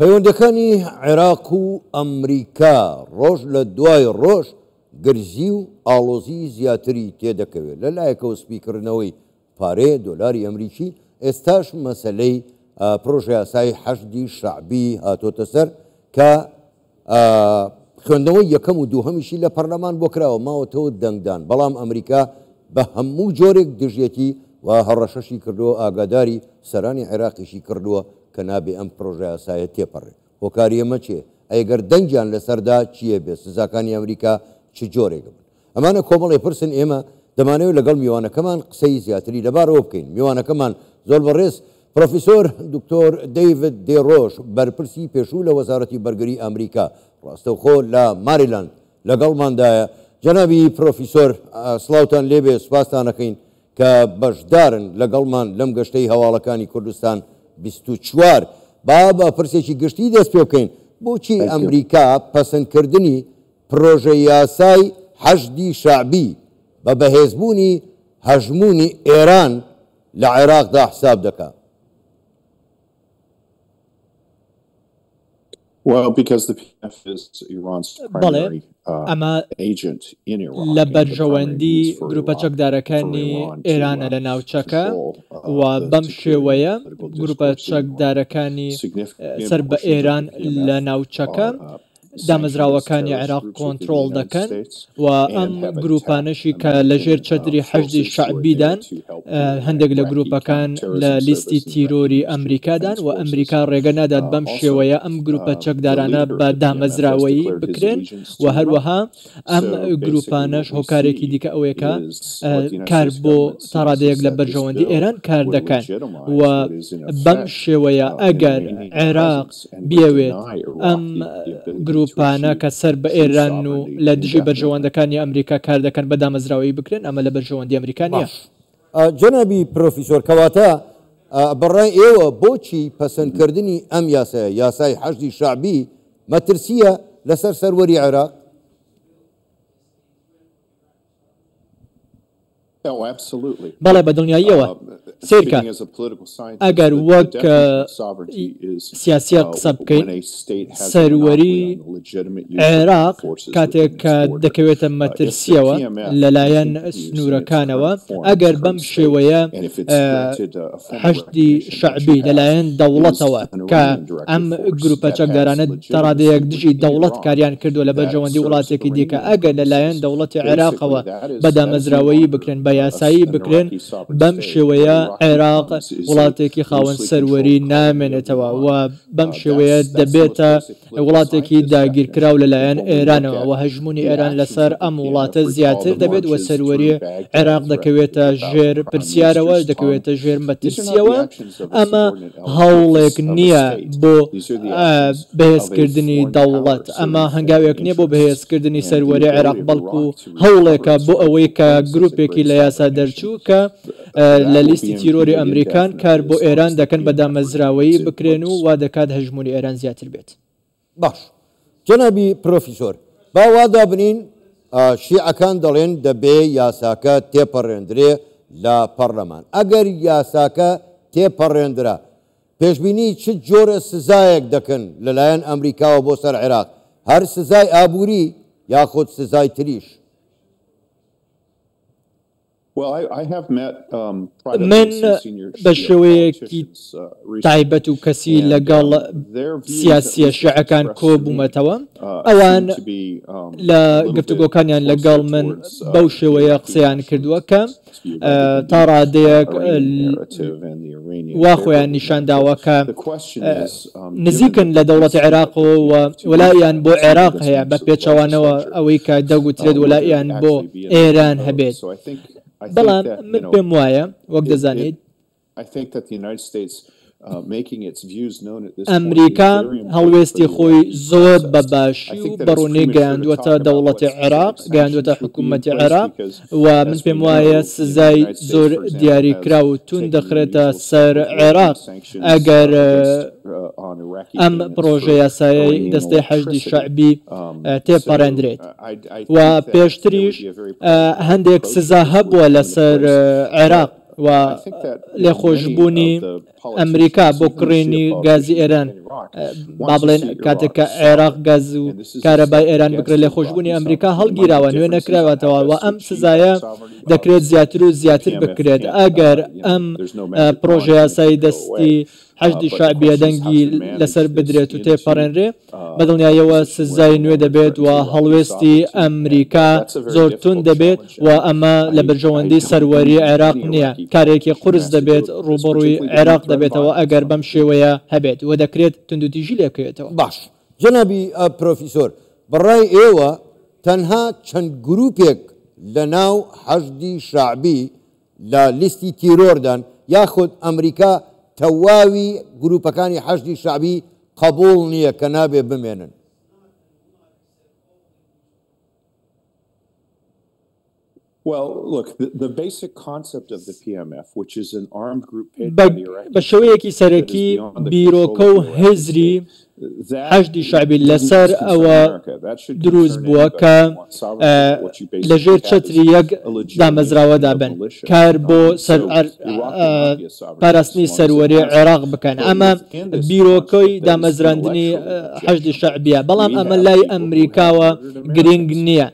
پەیوەندەکانی عێراق و ئەمریکا ڕۆژ لە دوای ڕۆژ گرژی و ئاڵۆزی زیاتری تێدەکەوێت لەلایەکەوە سپیکردنەوەی پارەیە دۆلاری ئەمریکی ئێستاش مەسەلەی پرۆژە یاسای حەشدی شەعبی هاتۆتە سەر کە خوێندنەوەی یەکەم و دووهەمیشی لە پەرلەمان بۆ کراوە ماوەتەوە دەنگدان بەڵام ئەمریکا بە هەموو جۆرێک دژێتی و هەڕەشەشی کردووە ئاگاداری سەرانی عێراقیشی کردووە کە نابێ ئەم پرۆژە یاسایە تێپەڕێ هۆکاری ئەمە چێ ئەگەر دەنگیان لەسەردا چییە بێ سزاکانی ئەمریکا چ جۆرێک بن ئەمانە کۆمەڵی پرسن ئێمە دەمانەوێت لەگەڵ میوانەکەمان قسەی زیاتری لەبارەوە بکەین میوانەکەمان زۆر بەڕێز پرۆفیسۆر دکتۆر دەیڤید دێڕۆژ بەرپرسی پێشوو لە وەزارەتی بەرگری ئەمریکا ڕاستەوخۆ لە ماریلاند لەگەڵماندایە جەنابی پرۆفیسۆر سڵاوتان لێبێ سوپاستانەکەین کە بەشدارن لەگەڵمان لەم گەشتەی هەواڵەکانی کوردستان 24 با پرسێکی گشتی دەست پێ بکەین بۆچی ئەمریکا پەسەندکردنی پرۆژە یاسای حەشدی شەعبی بە بەهێزبوونی هەژمونی ئێران لە عێراقدا حساب دەکات؟ Well, because the PF is Iran's primary agent in Iraq. لە بەرژەوەندی گروپە چەکدارەکانی ئێرانە لە ناوچەکە و بەم شێوەیە گروپە چەکدارەکانی سەر بە ئێران لە ناوچەکە دامەزراوەکانی عێراق کۆنتترۆل دەکەن و ئەم گروپانەشی کە لە ژێر چەتری حەشدی شەعبیدان هەندێک لە گروپەکان لە لیستی تیرۆری ئەمریکادان و ئەمریکا ڕێگە نادات بەم شێوەیە ئەم گروپە چەکدارانە بە دامەزراوەیی بکرێن و هەروەها ئەم گروپانەش هۆکارێکی دیکە ئەوەیەکە کار بۆ تا ڕادەیەک لە بەرژەوەندی ئێران کار دەکەن و بەم شێوەیە ئەگەر عێراق بیاوێت ئەم گروپانە کە سەر بە ئێران و لە دژی بەرژەوەندەکانی ئەمریکا کار دەکەن بە دامەزراوەیی بکرێن ئەمە لە بەرژەوەندی ئەمریکا نیە. جەنابی پرۆفیسۆر کەواتە بەڕای ئێوە بۆچی پەسەندکردنی ئەم یاسایە یاسای حەشدی شەعبی مەترسیە لەسەر سەروەری عێراق؟ بەڵێ بە دڵنیاییەوە سیرکە ئەگەر وەک سیاسیە قسە بکەین سەروەری عێراق کاتێک کە دەکەوێتە مەترسیەوە لەلایەن سنوورەکانەوە ئەگەر بەم شێوەیە حەشدی شەعبی لەلایەن دەوڵەتەوە کە ئەم گروپە چەکدارانە تەڕادەیەک دژی دەوڵەت کاریان کردو لە بەرژەوەندی وڵاتێکی دیکە ئەگەر لەلایەن دەوڵەتی عێراقەوە بەدامەزراوەیی بکرێن بە یاسایی بکرێن بەم شێوەیە عێراق وڵاتێکی خاوەن سەروەری نامێنێتەوە و بەم شێوەیە دەبێتە وڵاتێکی داگیرکراو لەلایەن ئێرانەوە و هەژمونی ئێران لەسەر ئەم وڵاتە زیاتر دەبێت و سەروەری عێراق دەکەوێتە ژێر پرسیارەوە دەکەوێتە ژێر مەترسیەوە ئەمە هەوڵێک نییە بۆ بەهێزکردنی دەوڵەت ئەمە هەنگاوێک نییە بۆ بەهێزکردنی سەروەری عێراق بەڵکو هەوڵێکە بۆ ئەوەی کە گروپێکی لە یاسا دەرچوو کە لە لیستی تیرۆری ئەمریکان کار بۆ ئێران دەکەن بە دامەزراوەیی بکرێن و وا دەکات هەژمونی ئێران زیاتر بێت. باش جەنابی پرۆفیسۆر باوادا بنین شیعەکان دەڵێن دەبێ یاساکە تێپەڕێندرێ لە پەرلەمان ئەگەر یاساکە تێپەڕێندرا پێشبینی چ جۆرە سزایەک دەکەن لەلایەن ئەمریکاوە بۆ سەر عێراق هەر سزای ئابووری یاخود سزای تریش؟ من بە شێوەیەکی تایبەت و کەسی لەگەڵ سیاسیە شیعەکان کۆبوومەتەوە ئەوان لە گفتوگۆکانیان لەگەڵ من بەو شێوەیە قسەیان کردووە کە تا ڕادەیەک وا خۆیان نیشانداوە کە نزیکن لە دەوڵەتی عێراقەوە و وەلایان بۆ عێراق هەیە بە پێچەوانەوە ئەوەی کە دەگوترێت وەلایان بۆ ئێران هەبێت بەڵام من پێم وایە وەک دەزانیت ئەمریکا هەڵوێستی خۆی زۆر بەباشی و بەڕوونی گەیاندووەتە دەوڵەتی عێراق گەیاندووەتە حکوومەتی عێراق و من پێم وایە سزای زۆر دیاریکرا و تون دەخرێتە سەر عێراق ئەگەر ئەم پرۆژە یاسایی دەستەی حەشدی شەعبی تێپەڕێندرێت و پێشتریش هەندێک سزا هەبووە لەسەر عێراق و لێخۆشببوونی ئەمریکا بۆ کڕێنی گازی ئێران با بڵێن کاتێک کە عێراق گاز و کارەبای ئێران بکرێت لێخۆشببوونی ئەمریکا هەڵگیراوە نوێ نەکراوەتەوە و ئەم سزایە دەکرێت زیاتر و زیاتر بکرێت ئەگەر ئەم پرۆژه یاسایی دەستی حەشدی شعبیە دەنگی لەسەر بدرێت و تێپەڕێنرێ بەدڵنیایەوە سزای نوێ دەبێت و هەڵوێستی ئەمریکا زۆر تون دەبێت و ئەمە لە بەرژەوەندی سەروەری عێراق نییە کارێکی قورس دەبێت ڕوبڕووی عێراق دەبێتەوە ئەگەر بەم شێوەیە هەبێت و دەکرێت تونندوتیژی لێکوێتەوە. باش جەنابی پرۆفیسۆر بەڕای ئێوە تەنها چەند گروپێک لە ناو حەشدی شعبی لە لیستی تیرۆردان یاخود ئەمریکا تەواوی گروپەکانی حەشدی شعبی قبول نییە کە نابێ بمێنن؟ بە شێوەیەکی سەرەکی بیرۆکە و هێزری حەشدی شعبی لەسەر ئەوە دروست بووە کە لەژێر چەتری یەک دامەزراوەدا بن کار بۆ پاراستنی سەروەری عێراق بکەن ئەمە بیرۆکەی دامەزراندنی حەشدی شعبیە بەڵام ئەمە لای ئەمریکاوە گرنگ نییە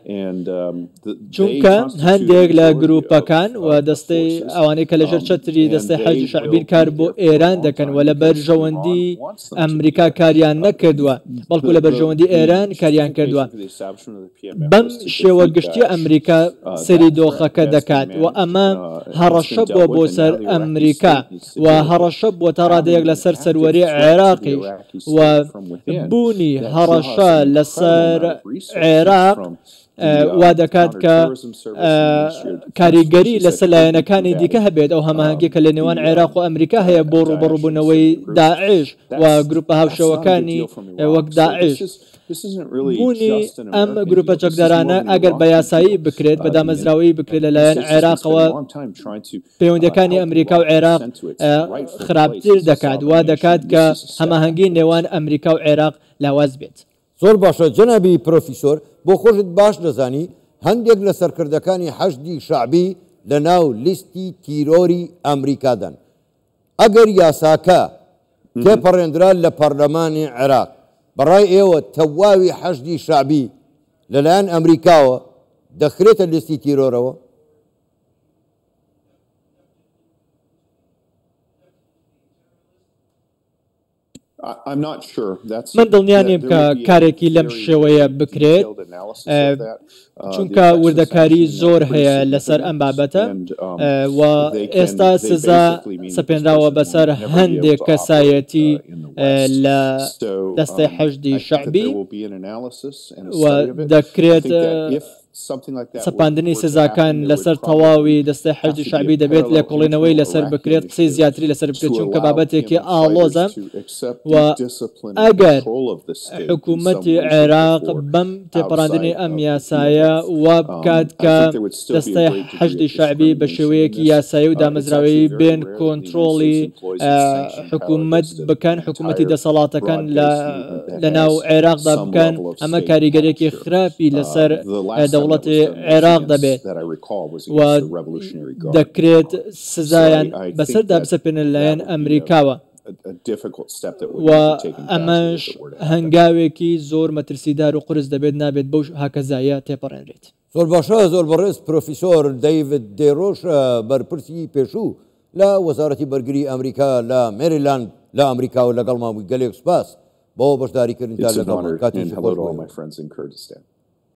چونکە هەندێک لە گروپەکان و دەستەی ئەوانەی کە لەژێر چەتری دەستەی حەشدی شعبی کار بۆ ئێران دەکەن و لە بەرژەوەندی ئەمریکا کاریان نەکردووە بەڵکو لە بەرژەوەندی ئێران کاریان کردووە بەم شێوە گشتی ئەمریکا سەری دۆخەکە دەکات و ئەمە هەڕەشە بووە بۆ سەر ئەمریکا و هەڕەشە بووە تا ڕادەیەک لەسەر سەروەری عێراقی و بوونی هەڕەشە لەسەر عێراق وا دەکات کە کاریگەری لەسەر لایەنەکانی دیکە هەبێت ئەو هەماهنگگی کە لە نێوان عێراق و ئەمریکا هەیە بۆ ڕوبەڕووبوونەوەی داعش و گروپە هاوشەوەکانی وەک داعش بوونی ئەم گروپە چەکدارانە ئەگەر بە یاسایی بکرێت بە دامەزراوی بکرێت لەلایەن عێراقەوە پەیوەندەکانی ئەمریکا و عێراق خراپتر دەکات وا دەکات کە هەماهنگگی نێوان ئەمریکا و عێراق لاواز بێت. زۆر باشە جەنابی پرۆفیسۆر بۆ خۆشت باش دەزانی هەندێک لە سەرکردەکانی حەشدی شعبی لە ناو لیستی تیرۆری ئەمریکادان ئەگەر یاساکە تێپەڕێنرا لە پەرلەمانی عێراق بەڕای ئێوە تەواوی حەشدی شعبی لەلایەن ئەمریکاوە دەخرێتە لیستی تیرۆرەوە؟ من دڵنیانیم کە کارێکی لەم شێوەیە بکرێت چونکە وردەکاری زۆر هەیە لەسەر ئەم بابەتە و ئێستا سزا سەپێنراوە بەسەر هەندێک کەسایەتی لە دەستەی حەشدی شعبی و دەکرێت سەپاندنی سزاکان لەسەر تەواوی دەستەی حەشدی شعبی دەبێت لە کۆڵێنەوەی لەسەر بکرێت قسەی زیاتری لەسەر بکرێت چونکە بابەتێکی ئاڵۆزە و ئەگەر حکوومەتی عێراق بەم تێپەڕاندنی ئەم یاسایە وا بکات کە دەستەی حەشدی شعبی بە شێوەیەکی یاسایی و دامەزراوی بێن کۆنتترۆڵی حکوومەت بکەن حکوومەتی دەسەڵاتەکان لە ناو عێراقدا بکەن ئەمە کاریگەرێکی خراپی لەسەر دەوڵەتی عێراق دەبێت و دەکرێت سزایان بەسەردا بسەپێنە لایەن ئەمریکاوە و ئەمەش هەنگاوێکی زۆر مەترسیدار و قرس دەبێت نابێت بەو هاکەزایە تێپەڕێنرێت. زۆر باشە زۆر بەڕێز پرۆفیسۆر دەیڤد دێڕۆژ بەرپرسی پێشوو لە وەزارەتی بەرگری ئەمریکا لە مێریلاند لە ئەمریکا و لەگەڵ ماوەی گەلێک سوپاس بۆ بەشداریکردن تا لەگەڵ کاتی